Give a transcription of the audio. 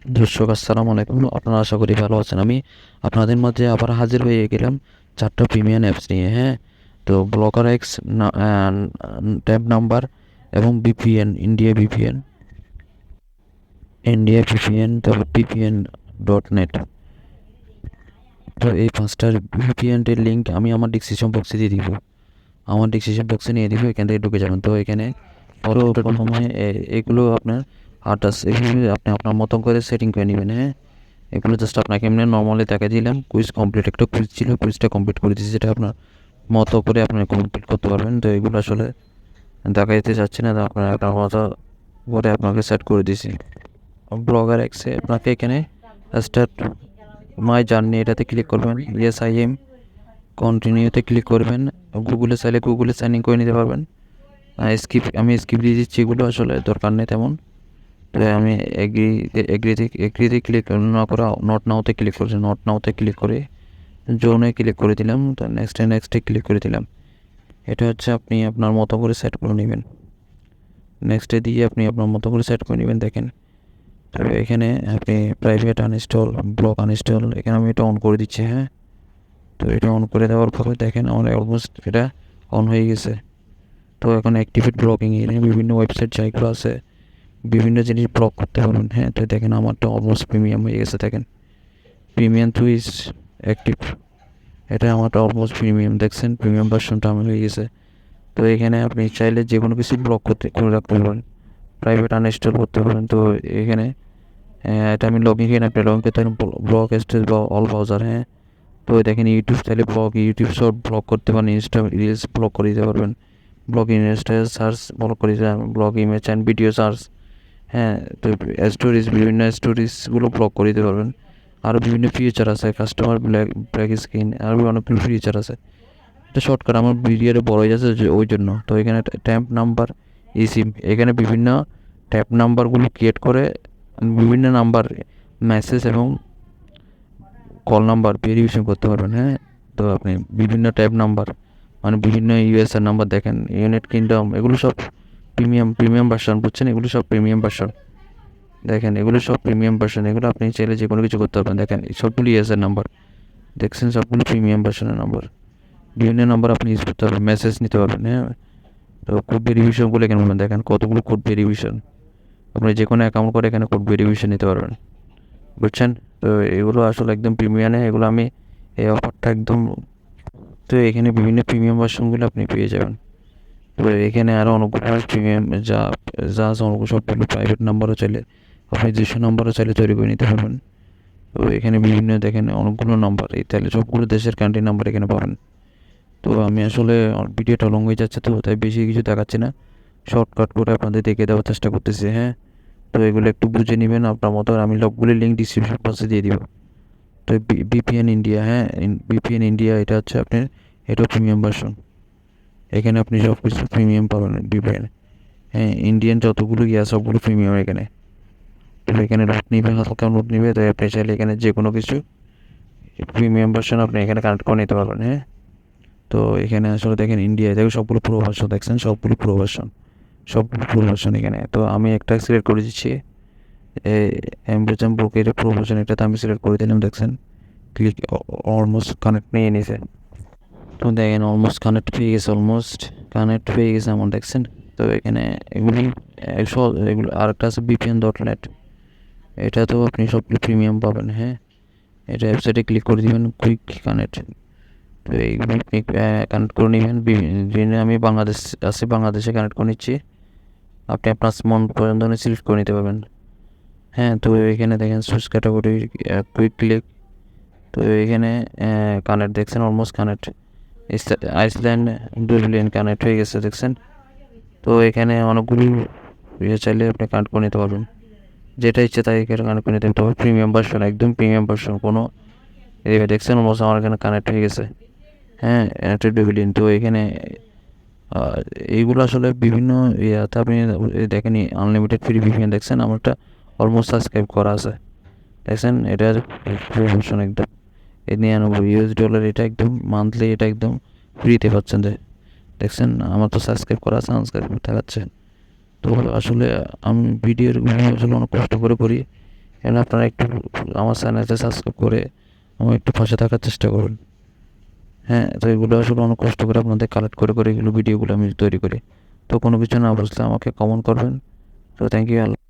দর্শক আসসালামু আলাইকুম, আপনারা আশা করি ভালো আছেন। আমি আপনাদের মাঝে আবার হাজির হয়ে গেলাম চারটা প্রিমিয়াম অ্যাপস নিয়ে। তো ব্লকার এক্স, ট্যাব নাম্বার এবং বিপিএন, ইন্ডিয়া ভিপিএন, তারপর VPN.net। তো এই পাঁচটার ভিপিএনের লিঙ্ক আমি আমার ডিসক্রিপশন বক্সে দিয়ে দিব, আমার ডিসক্রিপশন বক্সে নিয়ে দিব, এখান থেকে ঢুকে যাবেন। তো এখানে প্রথমে এগুলো আপনার আটাস, এখানে আপনি আপনার মতো করে সেটিং করে নেবেন। এগুলো জাস্ট আপনাকে এমনি নর্মালি দেখা দিলাম। কুইজ কমপ্লিট, একটা কুইজ ছিল, কুইজটা কমপ্লিট করে দিয়েছি, যেটা আপনার মতো করে আপনি কমপ্লিট করতে পারবেন। তো এগুলো আসলে দেখা যেতে চাচ্ছি না, তো আপনার একটা মতো করে আপনাকে সেট করে দিয়েছি। ব্লগার এক্সে আপনাকে এখানে স্টার্ট মাই জার্নি এটাতে ক্লিক করবেন, ইয়েস আই এম, কন্টিনিউতে ক্লিক করবেন। গুগলে চাইলে গুগলে সাইন ইন করে নিতে পারবেন। আমি স্কিপ দিয়ে দিচ্ছি, এগুলো আসলে দরকার নেই তেমন। তো আমি এগ্রিতে ক্লিক না করে নট নাওতে ক্লিক করছি, নট নাওতে ক্লিক করে জোনে ক্লিক করে দিলাম। তো নেক্সটে ক্লিক করে দিলাম। এটা হচ্ছে আপনি আপনার মতো করে সেট করে নেবেন। নেক্সটে দিয়ে আপনি আপনার মতো করে সেট করে নেবেন। দেখেন, তবে এখানে আপনি প্রাইভেট আনইনস্টল, ব্লক আনইনস্টল, এখানে আমি এটা অন করে দিচ্ছি। তো এটা অন করে দেওয়ার পরে দেখেন আমার অলমোস্ট এটা অন হয়ে গেছে। তো এখন অ্যাক্টিভেট ব্লকিং, এখানে বিভিন্ন ওয়েবসাইট যেগুলো আছে বিভিন্ন জিনিস ব্লক করতে পারবেন। তো দেখেন আমারটা অলমোস্ট প্রিমিয়াম হয়ে গেছে। দেখেন প্রিমিয়াম টু ইজ অ্যাক্টিভ, এটা আমারটা অলমোস্ট প্রিমিয়াম। দেখছেন প্রিমিয়াম ভার্সনটা আমার হয়ে গেছে। তো এখানে আপনি চাইলে যে কোনো কিছু ব্লক করে রাখতে পারেন, প্রাইভেট আনইনস্টল করতে পারেন। তো এখানে এটা আমি লগ ইন আপনি লগ ইন করতে পারেন, ব্লক স্টেজ বা অল ব্রাউজার। তো দেখেন ইউটিউব চাইলে ইউটিউব শর্ট ব্লক করতে পারেন, ইনস্টা রিলস ব্লক করে দিতে পারবেন, ব্লগ ইনস্টা সার্চ ব্লক করে দিতে পারবেন, blog image and video search. তো স্টোরিজ, বিভিন্ন স্টোরিজগুলো ব্লক করে দিতে পারবেন। আরও বিভিন্ন ফিচার আছে, কাস্টমার ব্ল্যাক স্ক্রিন, আরও অনেকগুলো ফিচার আছে। এটা শর্টকাট আমার ভিডিওতে বড় হয়ে যাচ্ছে ওই জন্য। তো এখানে ট্যাম্প নাম্বার, সিম, এখানে বিভিন্ন ট্যাপ নাম্বারগুলো ক্রিয়েট করে বিভিন্ন নাম্বার মেসেজ এবং কল নাম্বার ভেরিফিকেশন করতে পারবেন। তো আপনি বিভিন্ন ট্যাব নাম্বার, মানে বিভিন্ন ইউএসএর নাম্বার, দেখেন ইউনাইটেড কিংডম, এগুলো সব প্রিমিয়াম ভার্সন, বুঝছেন? এগুলো সব প্রিমিয়াম ভার্সন। দেখেন এগুলো সব প্রিমিয়াম ভার্সন, এগুলো আপনি চাইলে যে কোনো কিছু করতে পারবেন। দেখেন সবগুলো ইউএসএর নাম্বার, দেখছেন সবগুলো প্রিমিয়াম ভার্সনের নাম্বার। বিভিন্ন নাম্বার আপনি ইউজ করতে পারবেন, মেসেজ নিতে পারবেন। তো কোড ভেরিফিকেশনগুলো এখানে বলবেন, দেখেন কতগুলো কোড ভেরিফিকেশন। আপনি যে কোনো অ্যাকাউন্ট করে এখানে কোড ভেরিফিকেশন নিতে পারবেন, বুঝছেন? তো এগুলো আসলে একদম প্রিমিয়ামে, এগুলো আমি এই অফারটা একদম। তো এখানে বিভিন্ন প্রিমিয়াম ভার্সনগুলো আপনি পেয়ে যাবেন। তো এখানে আরও অনেকগুলো প্রিমিয়াম যা যা আছে, অনেকগুলো সবগুলো প্রাইভেট নাম্বারও চাইলে আপনি 200 নাম্বারও চাইলে তৈরি করে নিতে পারবেন। তো এখানে বিভিন্ন দেখেন অনেকগুলো নাম্বার, এই তাহলে সবগুলো দেশের কান্ট্রি নাম্বার এখানে পাবেন। তো আমি আসলে ভিডিওটা লং হয়ে যাচ্ছে, তো তাই বেশি কিছু দেখাচ্ছি না, শর্টকাট করে আপনাদের দেখে দেওয়ার চেষ্টা করতেছি। তো এগুলো একটু বুঝে নেবেন আপনার মতো, আর আমি সবগুলো লিঙ্ক ডিসক্রিপশন বক্সে দিয়ে দিব। তো বিপিএন ইন্ডিয়া, বিপিএন ইন্ডিয়া, এটা হচ্ছে আপনার, এটা প্রিমিয়াম ভার্সন। এখানে আপনি সব কিছু প্রিমিয়াম পাবেন বিপিএন। ইন্ডিয়ান যতগুলো সবগুলো প্রিমিয়াম এখানে। তো এখানে নোট নিবে, হালকা নোট নিবে, তো আপনি চাইলে এখানে যে কোনো কিছু প্রিমিয়াম ভার্সন আপনি এখানে কানেক্ট করে নিতে পারবেন। তো এখানে আসলে দেখেন ইন্ডিয়ায় দেখো সবগুলো প্রো ভার্সন, দেখছেন সবগুলো প্রো ভার্সন, সবগুলো প্রো ভার্সন এখানে। তো আমি একটা সিলেক্ট করে দিচ্ছি, অ্যাম্বুজাম বুকের প্রো ভার্সন, এটাতে আমি সিলেক্ট করে দিলাম। দেখছেন ক্লিক, অলমোস্ট কানেক্ট নিয়ে নিয়েছে। তো দেখেন অলমোস্ট কানেক্ট হয়ে গেছে, অলমোস্ট কানেক্ট হয়ে গেছে আমার, দেখছেন? তো এখানে এগুলি এগুলো আরেকটা আছে VPN.net, এটা তো আপনি সবগুলো প্রিমিয়াম পাবেন। এটা ওয়েবসাইটে ক্লিক করে দিবেন, কুইক কানেক্ট। তো এইগুলো আপনি কানেক্ট করে নেবেন। আমি বাংলাদেশ আছি, বাংলাদেশে কানেক্ট করে নিচ্ছি। আপনি আপনার মন পছন্দ সিলেক্ট করে নিতে পারবেন। তো এখানে দেখেন সুইচ ক্যাটাগরি, কুইক ক্লিক। তো এখানে কানেক্ট, দেখছেন almost connect. Iceland 2 billion connect হয়ে গেছে, দেখছেন? তো এখানে অনেকগুলি চাইলে আপনি কানেক্ট করে নিতে পারবেন, যেটা ইচ্ছে তাই এখানে কানেক্ট করে নিতে পারবেন। প্রিমিয়াম ভার্সন, একদম প্রিমিয়াম ভার্সন, কোনো দেখছেন অলমোস্ট আমার এখানে কানেক্ট হয়ে গেছে। এটা 2 বিলিয়ন। তো এখানে এইগুলো আসলে বিভিন্ন ইয়াতে আপনি দেখেন, আনলিমিটেড ফ্রি ভিপিএন, দেখছেন আমারটা অলমোস্ট সাবস্ক্রাইব করা আছে। দেখছেন এটার ভার্সন একদম $99, এটা একদম মান্থলি, এটা একদম ফ্রিতে পাচ্ছেন। দেখছেন আমার তো সাবস্ক্রাইব করা আছে, সাবস্ক্রাইব দেখাচ্ছে। তো আসলে আমি ভিডিওর আসলে অনেক কষ্ট করে করি, এজন্য আপনারা একটু আমার চ্যানেলটা সাবস্ক্রাইব করে আমার একটু পাশে থাকার চেষ্টা করুন। হ্যাঁ, তো এগুলো আসলে অনেক কষ্ট করে আপনাদের কালেক্ট করে এগুলো ভিডিওগুলো আমি তৈরি করি। তো কোনো কিছু না বুঝলে আমাকে কমেন্ট করবেন। তো থ্যাংক ইউ।